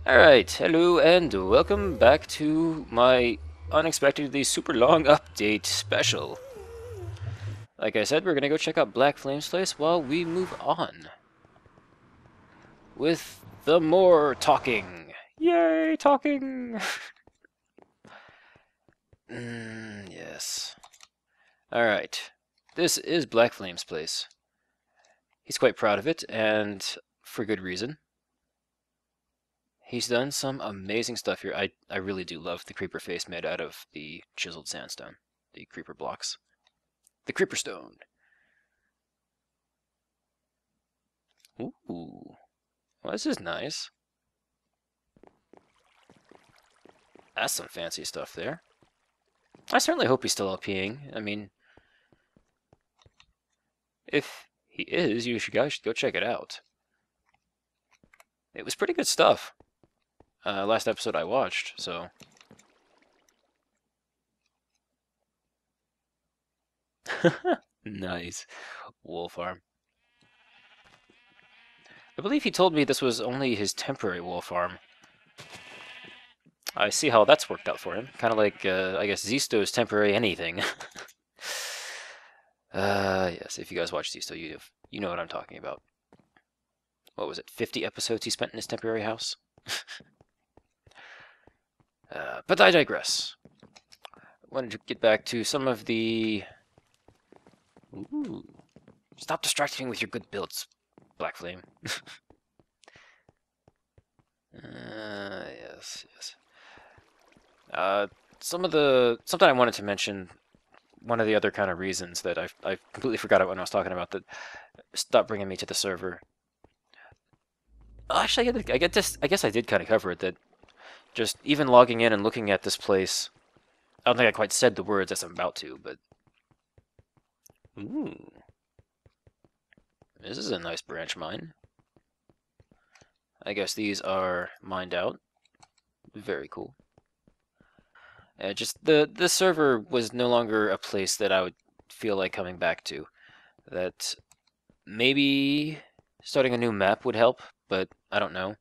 Alright, hello and welcome back to my unexpectedly super long update special. Like I said, we're gonna go check out Black Flame's place while we move on with the more talking. Yay, talking! Yes. Alright, this is Black Flame's place. He's quite proud of it, and for good reason. He's done some amazing stuff here. I really do love the creeper face made out of the chiseled sandstone, the creeper blocks. The creeper stone. Ooh. Well, this is nice. That's some fancy stuff there. I certainly hope he's still LPing. I mean, if he is, you guys should go check it out. It was pretty good stuff. Last episode I watched, so... Nice. Wool farm. I believe he told me this was only his temporary wool farm. I see how that's worked out for him. Kind of like, I guess, Zisto's temporary anything. Yes, if you guys watch Zisto, you know what I'm talking about. What was it, 50 episodes he spent in his temporary house? But I digress. I wanted to get back to some of the... Ooh. Stop distracting me with your good builds, Black Flame. Yes. Something I wanted to mention, one of the other kind of reasons that I completely forgot it when I was talking about that stopped bringing me to the server. Actually, I guess I did kind of cover it, that just even logging in and looking at this place, I don't think I quite said the words as I'm about to, but... Ooh. This is a nice branch mine. I guess these are mined out. Very cool. Just the server was no longer a place that I would feel like coming back to. That maybe starting a new map would help, but I don't know.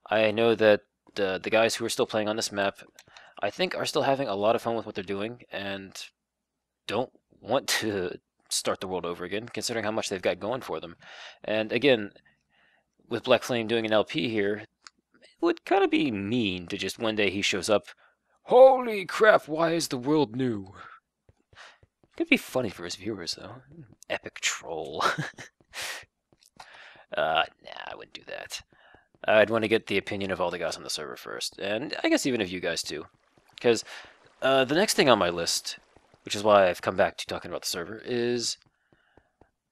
I know that the guys who are still playing on this map, I think, are still having a lot of fun with what they're doing, and don't want to start the world over again, considering how much they've got going for them. And again, with Black Flame doing an LP here, it would kind of be mean to just one day he shows up, holy crap, why is the world new? Could be funny for his viewers, though. Epic troll. Nah, I wouldn't do that. I'd want to get the opinion of all the guys on the server first, and I guess even of you guys too. Because the next thing on my list, which is why I've come back to talking about the server, is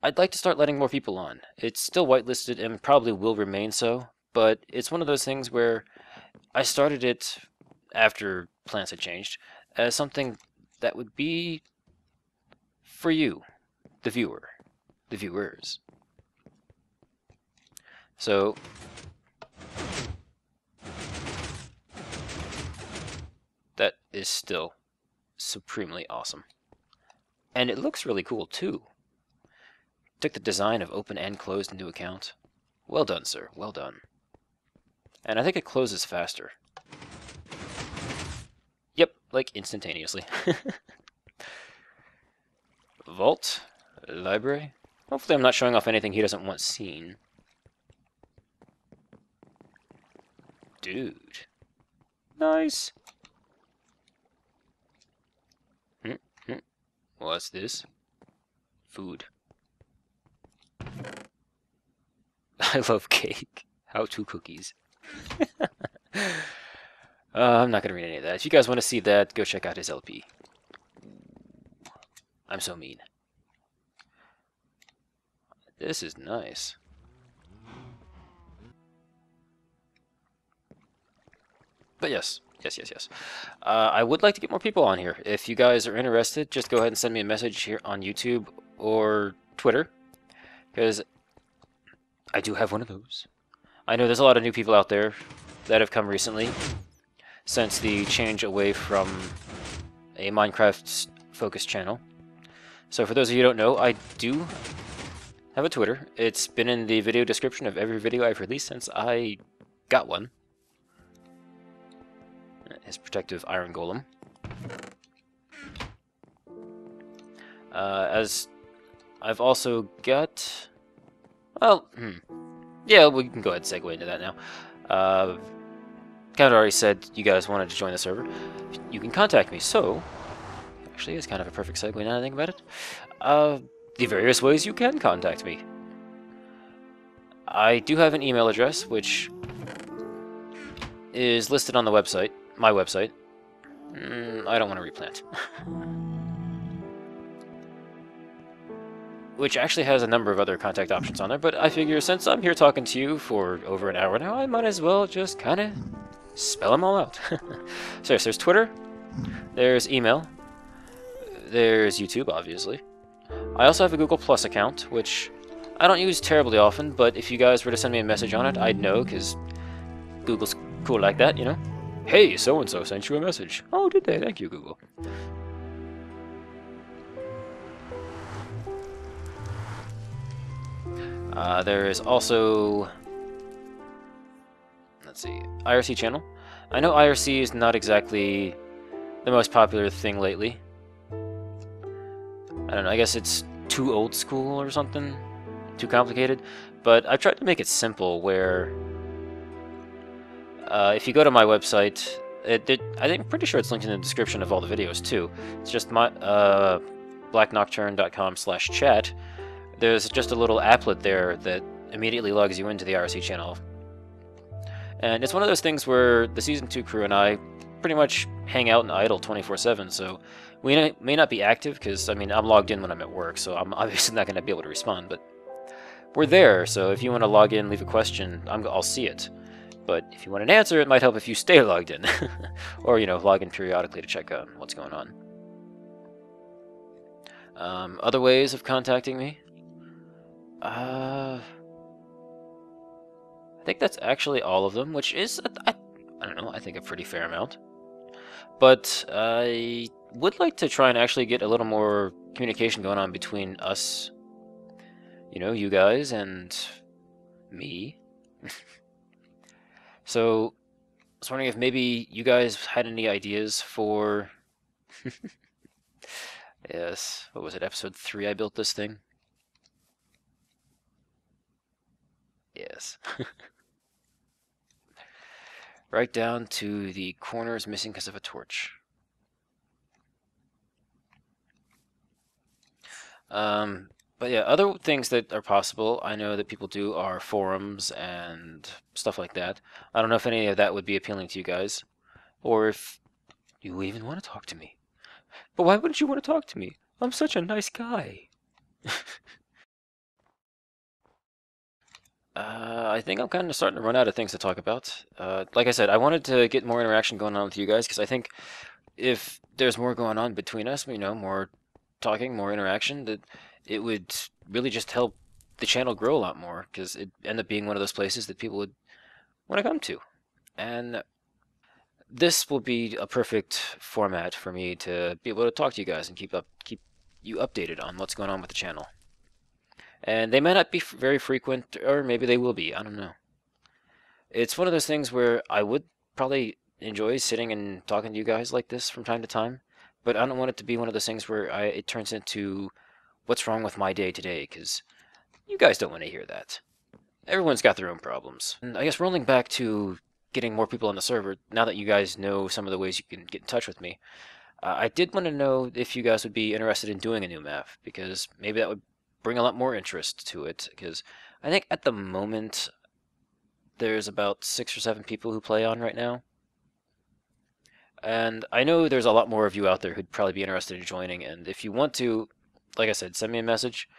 I'd like to start letting more people on. It's still whitelisted and probably will remain so, but it's one of those things where I started it after plans had changed as something that would be for you, the viewer, the viewers. So that is still supremely awesome. And it looks really cool too. Took the design of open and closed into account. Well done, sir, well done. And I think it closes faster. Yep, like instantaneously. Vault, library. Hopefully I'm not showing off anything he doesn't want seen. Dude. Nice. What's this? Food. I love cake. How to cookies. I'm not going to read any of that. If you guys want to see that, go check out his LP. I'm so mean. This is nice. But yes. I would like to get more people on here. If you guys are interested, just go ahead and send me a message here on YouTube or Twitter, because I do have one of those. I know there's a lot of new people out there that have come recently since the change away from a Minecraft-focused channel. So for those of you who don't know, I do have a Twitter. It's been in the video description of every video I've released since I got one. his protective iron golem. As I've also got... Well, yeah, we can go ahead and segue into that now. Kind of already said you guys wanted to join the server. You can contact me, so... Actually, it's kind of a perfect segue now that I think about it. The various ways you can contact me. I do have an email address, which is listed on the website, my website. I don't want to replant. Which actually has a number of other contact options on there, but I figure since I'm here talking to you for over an hour now, I might as well just kind of spell them all out. So yes, there's Twitter, there's email, there's YouTube, obviously. I also have a Google Plus account, which I don't use terribly often, but if you guys were to send me a message on it, I'd know, because Google's cool like that, you know? Hey, so-and-so sent you a message. Oh, did they? Thank you, Google. There is also, let's see, IRC channel. I know IRC is not exactly the most popular thing lately. I don't know, I guess it's too old school or something, too complicated, but I've tried to make it simple where if you go to my website, I think I'm pretty sure it's linked in the description of all the videos too. It's just my blacknocturne.com/chat. There's just a little applet there that immediately logs you into the IRC channel. And it's one of those things where the Season 2 crew and I pretty much hang out and idle 24/7, so we may not be active, because, I mean, I'm logged in when I'm at work, so I'm obviously not going to be able to respond, but we're there, so if you want to log in, leave a question, I'll see it. But if you want an answer, it might help if you stay logged in. Or, you know, log in periodically to check out what's going on. Other ways of contacting me? I think that's actually all of them, which is, I don't know, I think a pretty fair amount. But I would like to try and actually get a little more communication going on between us, you know, you guys and me. So, I was wondering if maybe you guys had any ideas for... Yes, what was it, episode 3 I built this thing? Yes. Right down to the corners missing because of a torch. But yeah, other things that are possible, I know that people do, are forums and stuff like that. I don't know if any of that would be appealing to you guys, or if you even want to talk to me. But why wouldn't you want to talk to me? I'm such a nice guy. I think I'm kind of starting to run out of things to talk about. Like I said, I wanted to get more interaction going on with you guys, because I think if there's more going on between us, you know, more talking, more interaction, that it would really just help the channel grow a lot more, because it'd end up being one of those places that people would want to come to. And this will be a perfect format for me to be able to talk to you guys and keep you updated on what's going on with the channel. And they might not be very frequent, or maybe they will be, I don't know. It's one of those things where I would probably enjoy sitting and talking to you guys like this from time to time, but I don't want it to be one of those things where it turns into what's wrong with my day today, because you guys don't want to hear that. Everyone's got their own problems. And I guess rolling back to getting more people on the server, now that you guys know some of the ways you can get in touch with me, I did want to know if you guys would be interested in doing a new map, because maybe that would bring a lot more interest to it, because I think at the moment there's about 6 or 7 people who play on right now. And I know there's a lot more of you out there who'd probably be interested in joining, and if you want to, like I said, send me a message.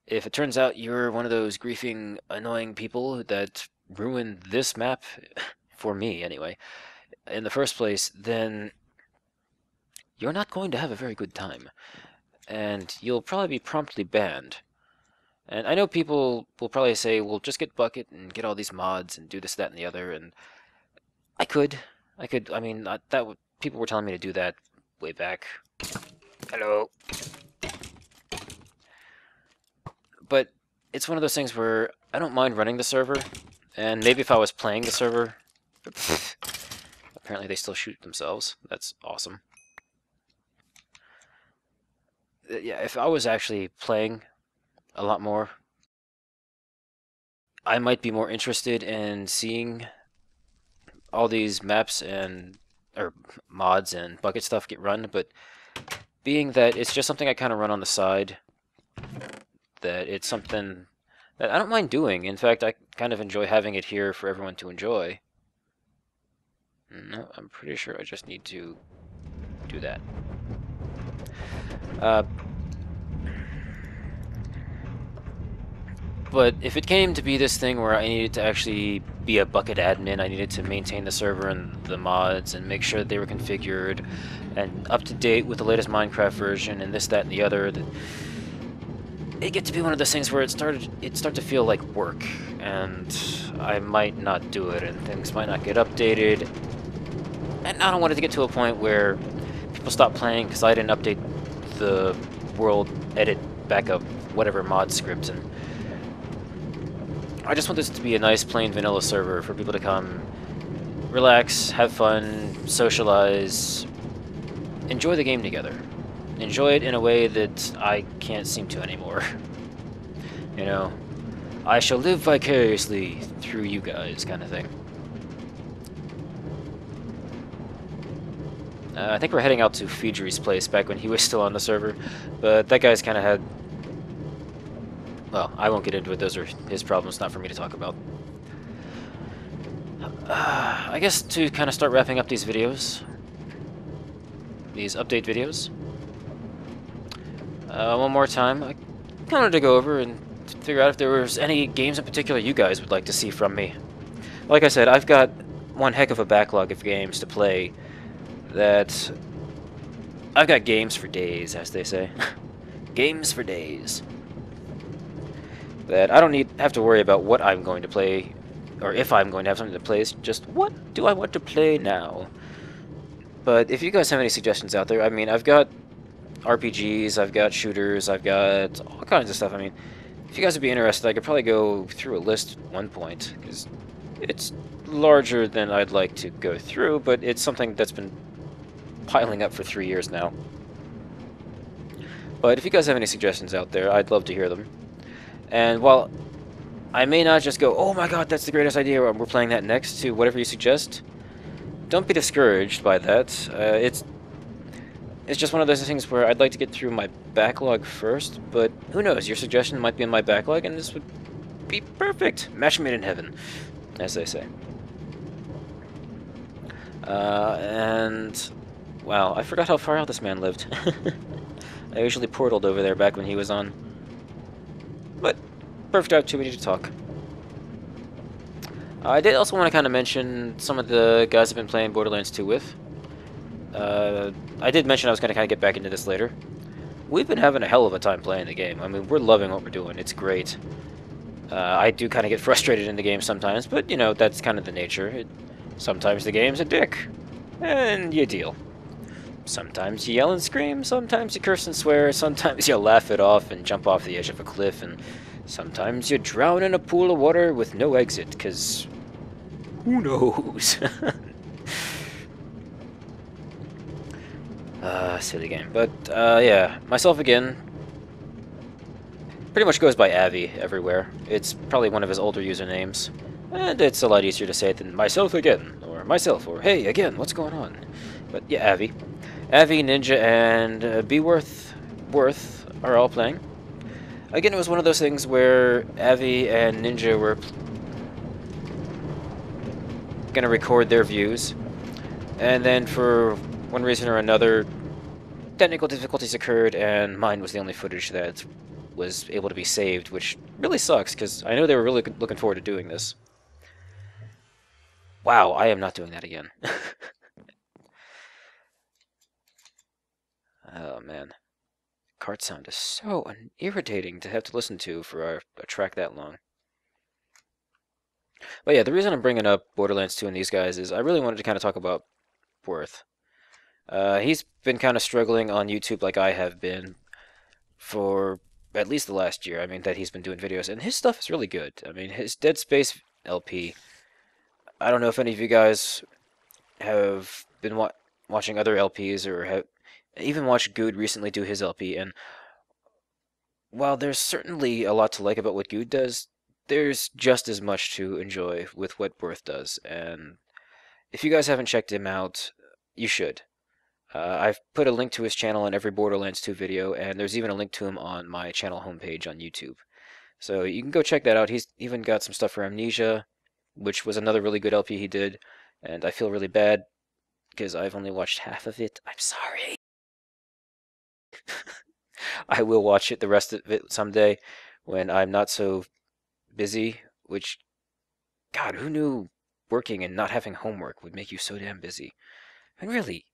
If it turns out you're one of those griefing, annoying people that ruined this map, for me anyway, in the first place, then you're not going to have a very good time. And you'll probably be promptly banned. And I know people will probably say, well, just get Bukkit and get all these mods and do this, that, and the other, and I could, I mean, people were telling me to do that way back. Hello. But it's one of those things where I don't mind running the server, and maybe if I was playing the server, Apparently they still shoot themselves. That's awesome. Yeah, if I was actually playing a lot more, I might be more interested in seeing all these maps and or mods and bucket stuff get run, but being that it's just something I kind of run on the side, that it's something that I don't mind doing. In fact, I kind of enjoy having it here for everyone to enjoy. No, I'm pretty sure I just need to do that. But if it came to be this thing where I needed to actually be a bucket admin, I needed to maintain the server and the mods and make sure that they were configured and up to date with the latest Minecraft version and this, that, and the other, it get to be one of those things where it started to feel like work, and I might not do it, and things might not get updated. And I don't want it to get to a point where people stop playing because I didn't update the world edit backup whatever mod script, and I just want this to be a nice plain vanilla server for people to come, relax, have fun, socialize, enjoy the game together. Enjoy it in a way that I can't seem to anymore. You know, I shall live vicariously through you guys, kind of thing. I think we're heading out to Feedry's place back when he was still on the server, but that guy's kind of had... Well, I won't get into it, those are his problems, not for me to talk about. I guess to kind of start wrapping up these videos, these update videos, one more time, I wanted to go over and figure out if there was any games in particular you guys would like to see from me. Like I said, I've got one heck of a backlog of games to play that... I've got games for days, as they say. Games for days. That I don't have to worry about what I'm going to play, or if I'm going to have something to play, it's just what do I want to play now? But if you guys have any suggestions out there, I mean, I've got RPGs, I've got shooters, I've got all kinds of stuff. I mean, if you guys would be interested, I could probably go through a list at one point, because it's larger than I'd like to go through, but it's something that's been piling up for 3 years now. But if you guys have any suggestions out there, I'd love to hear them. And while I may not just go, oh my god, that's the greatest idea, we're playing that next, to whatever you suggest, don't be discouraged by that. It's just one of those things where I'd like to get through my backlog first, but who knows, your suggestion might be in my backlog, and this would be perfect. Match made in heaven, as they say. And... wow, I forgot how far out this man lived. I usually portaled over there back when he was on. But, perfect opportunity to talk. I did also want to kind of mention some of the guys I've been playing Borderlands 2 with. I did mention I was going to kind of get back into this later. We've been having a hell of a time playing the game. I mean, we're loving what we're doing. It's great. I do kind of get frustrated in the game sometimes, but, you know, that's kind of the nature. Sometimes the game's a dick, and you deal. Sometimes you yell and scream, sometimes you curse and swear, sometimes you laugh it off and jump off the edge of a cliff, and sometimes you drown in a pool of water with no exit, because who knows? Silly game. But, yeah, myself again, pretty much goes by Avi everywhere. It's probably one of his older usernames, and it's a lot easier to say it than myself again, or myself, or hey, again, what's going on? But yeah, Avi. Avi, Ninja, and Beworth are all playing. Again, it was one of those things where Avi and Ninja were going to record their views, and then for one reason or another, technical difficulties occurred, and mine was the only footage that was able to be saved, which really sucks, because I know they were really looking forward to doing this. Wow, I am not doing that again. Oh, man. Cart sound is so irritating to have to listen to for a track that long. But yeah, the reason I'm bringing up Borderlands 2 and these guys is I really wanted to kind of talk about Worth. He's been kind of struggling on YouTube like I have been for at least the last year. I mean, that he's been doing videos, and his stuff is really good. I mean, his Dead Space LP, I don't know if any of you guys have been watching other LPs, or have even watched Good recently do his LP, and while there's certainly a lot to like about what Good does, there's just as much to enjoy with what Worth does, and if you guys haven't checked him out, you should. I've put a link to his channel in every Borderlands 2 video, and there's even a link to him on my channel homepage on YouTube. So you can go check that out. He's even got some stuff for Amnesia, which was another really good LP he did, and I feel really bad because I've only watched half of it. I'm sorry. I will watch it, the rest of it, someday when I'm not so busy, which, God, who knew working and not having homework would make you so damn busy? And really,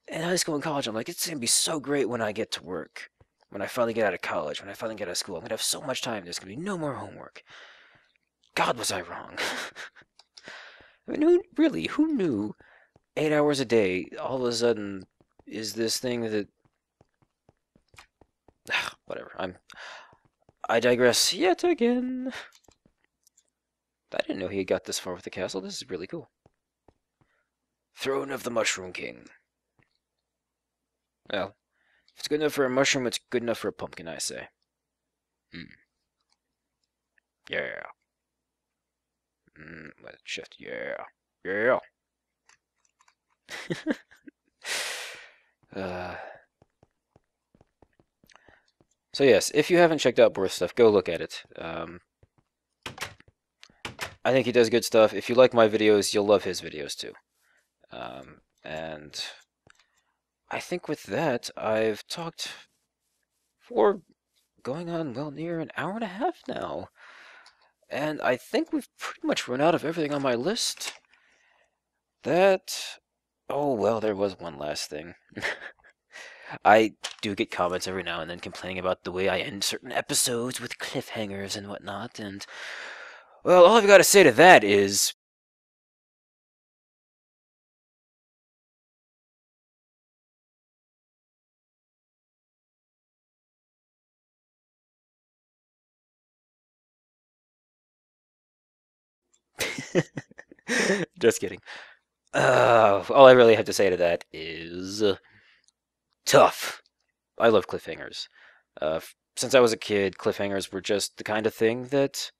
in high school and college, I'm like, it's going to be so great when I get to work. When I finally get out of college, when I finally get out of school, I'm going to have so much time, there's going to be no more homework. God, was I wrong. I mean, who knew 8 hours a day, all of a sudden, is this thing that... Whatever, I digress yet again. I didn't know he had got this far with the castle. This is really cool. Throne of the Mushroom King. Well, if it's good enough for a mushroom, it's good enough for a pumpkin, I say. Yeah. Shift, yeah. Yeah. So yes, if you haven't checked out Worth stuff, go look at it. I think he does good stuff. If you like my videos, you'll love his videos too. And I think with that, I've talked for going on, well, near an hour and a half now. And I think we've pretty much run out of everything on my list. Oh, well, there was one last thing. I do get comments every now and then complaining about the way I end certain episodes with cliffhangers and whatnot, and, well, all I've got to say to that is... Just kidding. All I really have to say to that is... tough. I love cliffhangers. Since I was a kid, cliffhangers were just the kind of thing that...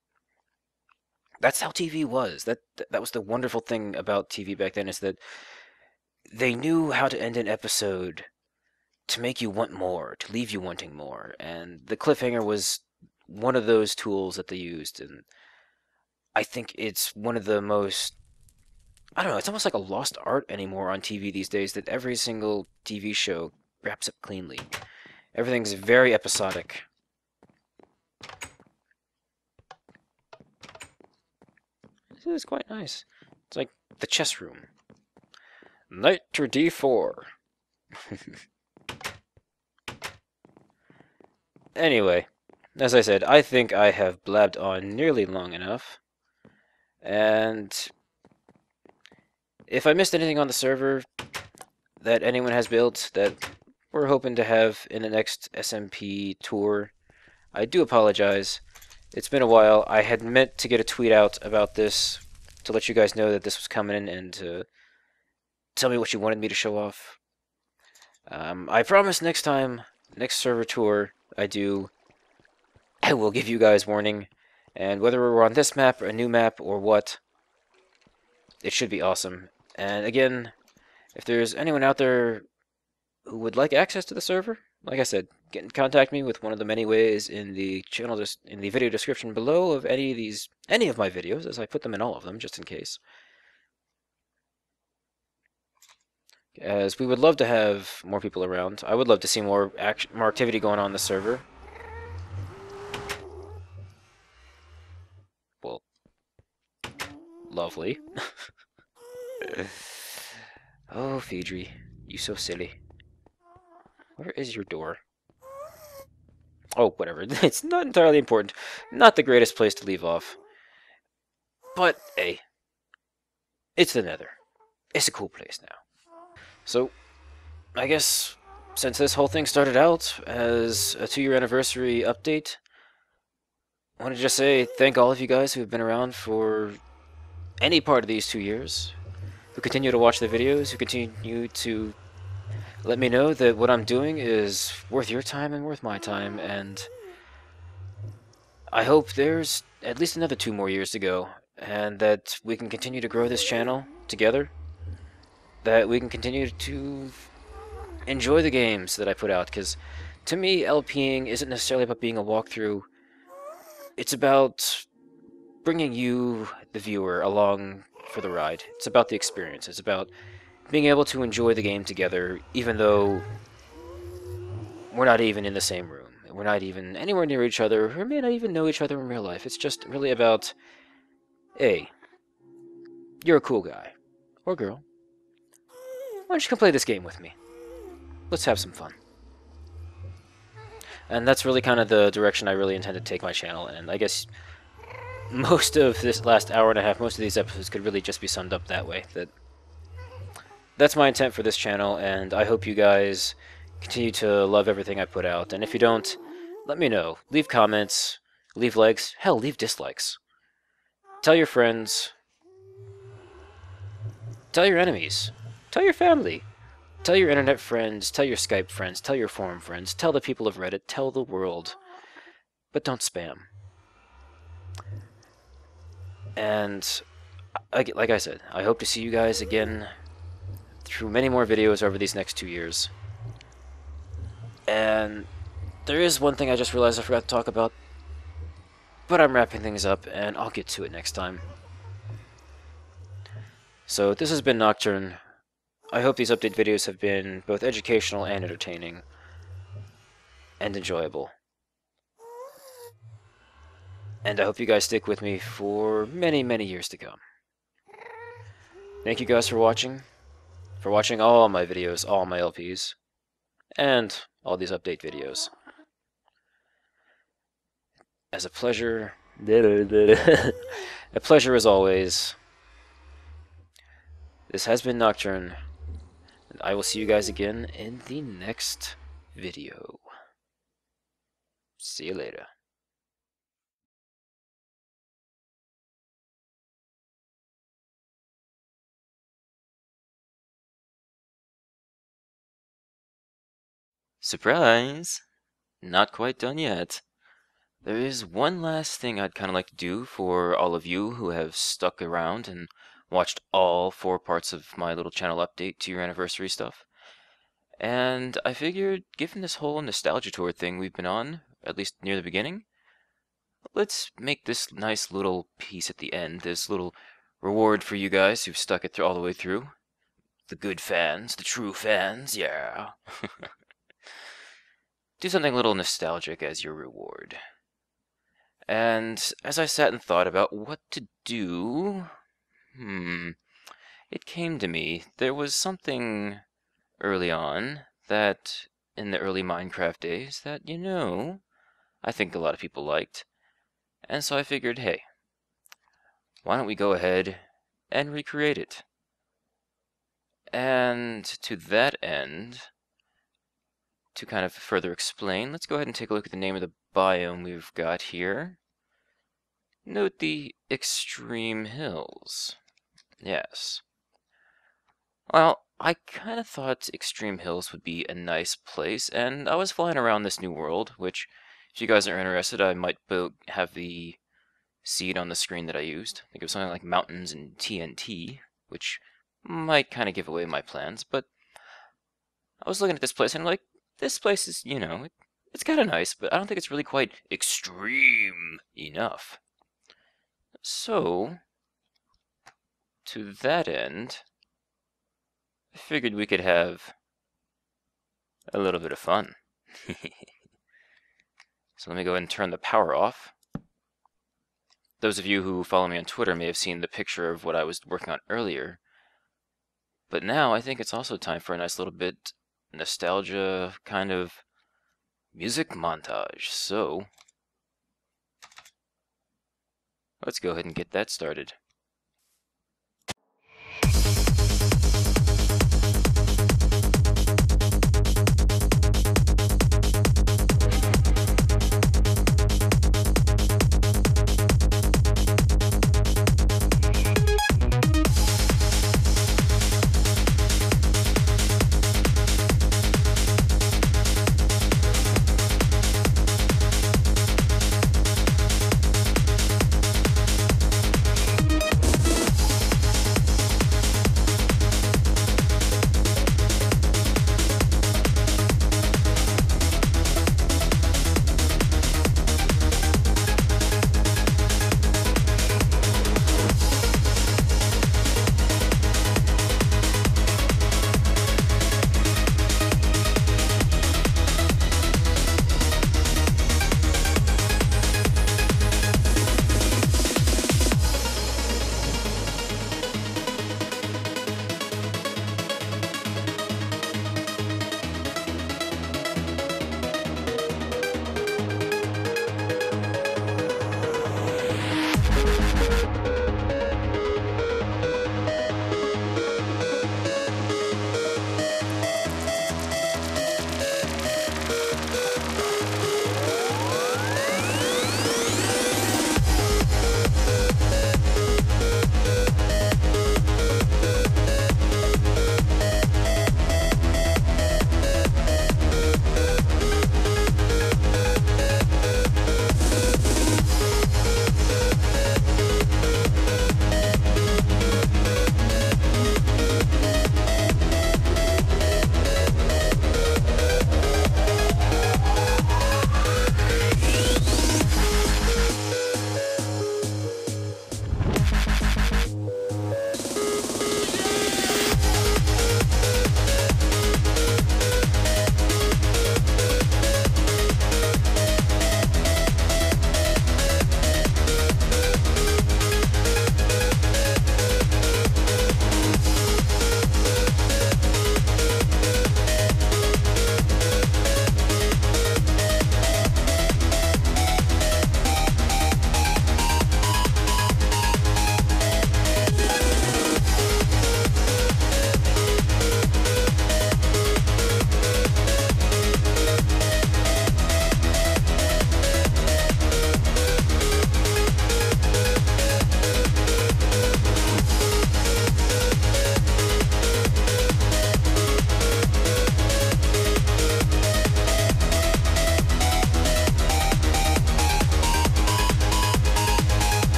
That's how TV was. That was the wonderful thing about TV back then, is that they knew how to end an episode to make you want more, to leave you wanting more, and the cliffhanger was one of those tools that they used, and I think it's one of the most... I don't know, it's almost like a lost art anymore on TV these days, that every single TV show wraps up cleanly. Everything's very episodic. This is quite nice. It's like the chess room. Knight to d4. Anyway, as I said, I think I have blabbed on nearly long enough. And if I missed anything on the server that anyone has built that we're hoping to have in the next SMP tour, I do apologize. It's been a while. I had meant to get a tweet out about this to let you guys know that this was coming and to tell me what you wanted me to show off. I promise next time, next server tour I do, I will give you guys warning. And whether we're on this map, or a new map, or what, it should be awesome. And again, if there's anyone out there who would like access to the server, like I said, get in contact me with one of the many ways in the channel, in the video description below of any of my videos, as I put them in all of them, just in case. As we would love to have more people around. I would love to see more activity going on the server. Well, lovely. Oh, Phaedry, you so silly. Where is your door? Oh, whatever. It's not entirely important. Not the greatest place to leave off. But, hey, it's the Nether. It's a cool place now. So, I guess, since this whole thing started out as a 2-year anniversary update, I want to just say thank all of you guys who have been around for any part of these 2 years. who continue to watch the videos, who continue to let me know that what I'm doing is worth your time and worth my time, and I hope there's at least another 2 more years to go, and that we can continue to grow this channel together, that we can continue to enjoy the games that I put out, because to me, LPing isn't necessarily about being a walkthrough. It's about bringing you, the viewer, along for the ride. It's about the experience. It's about being able to enjoy the game together, even though we're not even in the same room. We're not even anywhere near each other, or may not even know each other in real life. It's just really about, hey, you're a cool guy. Or girl. Why don't you come play this game with me? Let's have some fun. And that's really kind of the direction I really intend to take my channel, and I guess most of this last hour and a half, most of these episodes could really just be summed up that way. That's my intent for this channel, and I hope you guys continue to love everything I put out. And if you don't, let me know. Leave comments, leave likes, hell, leave dislikes. Tell your friends. Tell your enemies. Tell your family. Tell your internet friends, tell your Skype friends, tell your forum friends, tell the people of Reddit, tell the world. But don't spam. And, like I said, I hope to see you guys again through many more videos over these next 2 years. And there is one thing I just realized I forgot to talk about, but I'm wrapping things up, and I'll get to it next time. So this has been Nocturne. I hope these update videos have been both educational and entertaining, and enjoyable. And I hope you guys stick with me for many, many years to come. Thank you guys for watching all my videos, all my LPs, and all these update videos. As a pleasure, a pleasure as always. This has been Nocturne. And I will see you guys again in the next video. See you later. Surprise! Not quite done yet. There is one last thing I'd kind of like to do for all of you who have stuck around and watched all 4 parts of my little channel update to your anniversary stuff. And I figured, given this whole nostalgia tour thing we've been on, at least near the beginning, let's make this nice little piece at the end, this little reward for you guys who've stuck it through all the way through. The good fans, the true fans, yeah. Do something a little nostalgic as your reward. And as I sat and thought about what to do, it came to me, there was something early on that, in the early Minecraft days, that, I think a lot of people liked. And so I figured, hey, why don't we go ahead and recreate it? And to that end, to kind of further explain, let's go ahead and take a look at the name of the biome we've got here. Note the Extreme Hills. Yes. Well, I kind of thought Extreme Hills would be a nice place, and I was flying around this new world, which, if you guys are interested, I might have the seed on the screen that I used. Think of something like mountains and TNT, which might kind of give away my plans, but I was looking at this place, and like, this place is, it's kind of nice, but I don't think it's really quite extreme enough. So, to that end, I figured we could have a little bit of fun. So let me go ahead and turn the power off. Those of you who follow me on Twitter may have seen the picture of what I was working on earlier. But now I think it's also time for a nice little bit nostalgia kind of music montage. So, let's go ahead and get that started.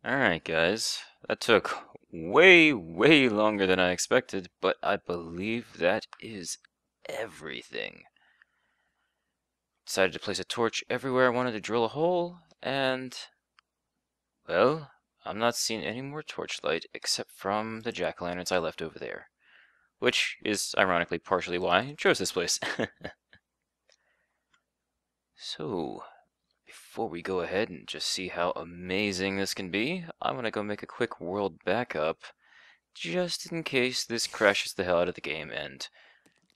Alright, guys. That took way, way longer than I expected, but I believe that is everything. Decided to place a torch everywhere I wanted to drill a hole, and, well, I'm not seeing any more torchlight except from the jack-o'-lanterns I left over there. Which is, ironically, partially why I chose this place. So, before we go ahead and just see how amazing this can be, I'm going to go make a quick world backup, just in case this crashes the hell out of the game and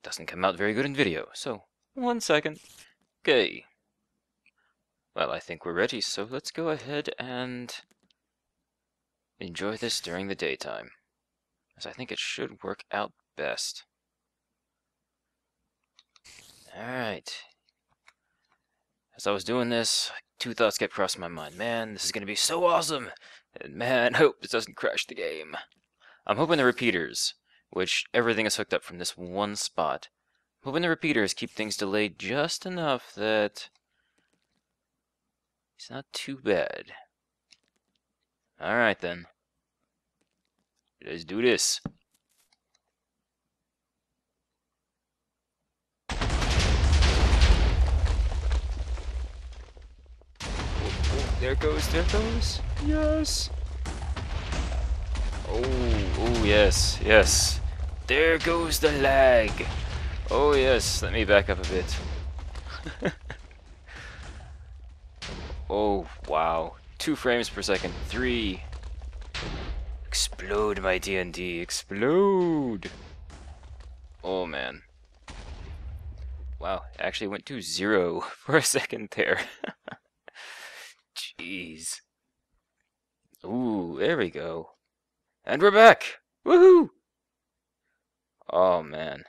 doesn't come out very good in video. So, 1 second. Okay. Well, I think we're ready, so let's go ahead and enjoy this during the daytime, as I think it should work out best. Alright. As I was doing this, 2 thoughts kept crossing my mind. Man, this is going to be so awesome! And man, I hope this doesn't crash the game. I'm hoping the repeaters, which everything is hooked up from this one spot, I'm hoping the repeaters keep things delayed just enough that it's not too bad. Alright then. Let's do this. There goes, there goes. Yes. Oh, yes, yes. There goes the lag. Oh, yes. Let me back up a bit. Oh, wow. 2 frames per second. 3. Explode, my D&D. Explode. Oh, man. Wow, it actually went to 0 for a second there. Jeez. Ooh, there we go. And we're back! Woohoo! Oh, man.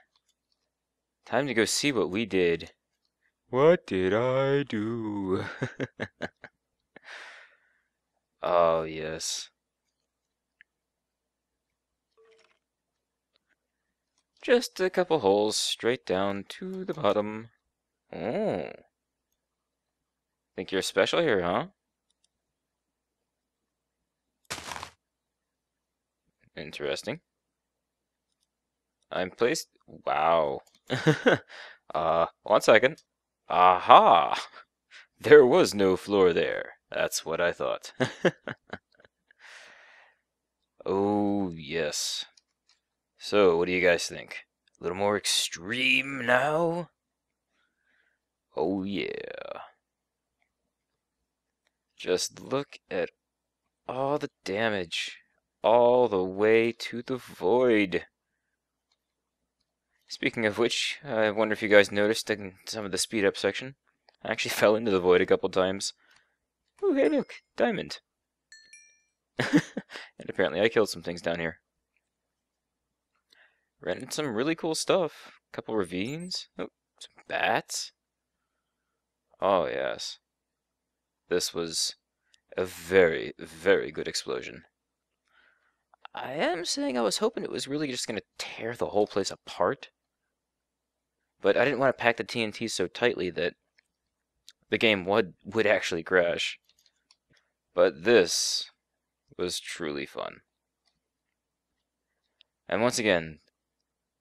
Time to go see what we did. What did I do? Oh, yes. Just a couple holes straight down to the bottom. Oh. Think you're special here, huh? Interesting. I'm placed... Wow. 1 second. Aha! There was no floor there. That's what I thought. Oh, yes. So, what do you guys think? A little more extreme now? Oh, yeah. Just look at all the damage. All the way to the void. Speaking of which, I wonder if you guys noticed in some of the speed up section, I actually fell into the void a couple times. Oh, hey look, diamond. And apparently I killed some things down here. Ran into some really cool stuff. Couple ravines. Oh, some bats. Oh, yes. This was a very, very good explosion. I am saying I was hoping it was really just going to tear the whole place apart. But I didn't want to pack the TNT so tightly that the game would actually crash. But this was truly fun. And once again,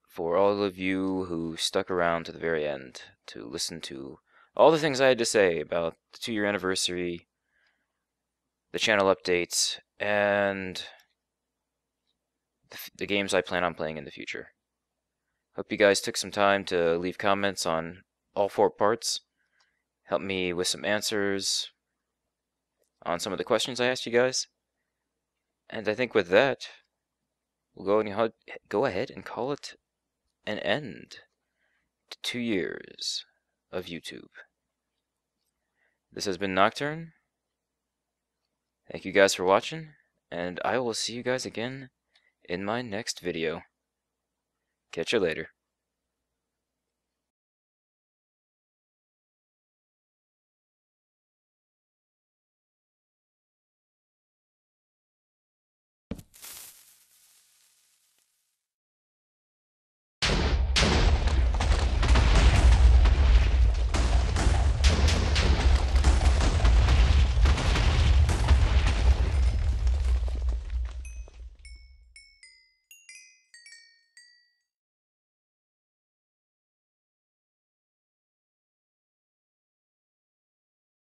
for all of you who stuck around to the very end to listen to all the things I had to say about the 2-year anniversary, the channel updates, and the games I plan on playing in the future. Hope you guys took some time to leave comments on all 4 parts, help me with some answers on some of the questions I asked you guys. And I think with that, we'll go ahead and call it an end to 2 years of YouTube. This has been Nocturne. Thank you guys for watching, and I will see you guys again in my next video. Catch you later.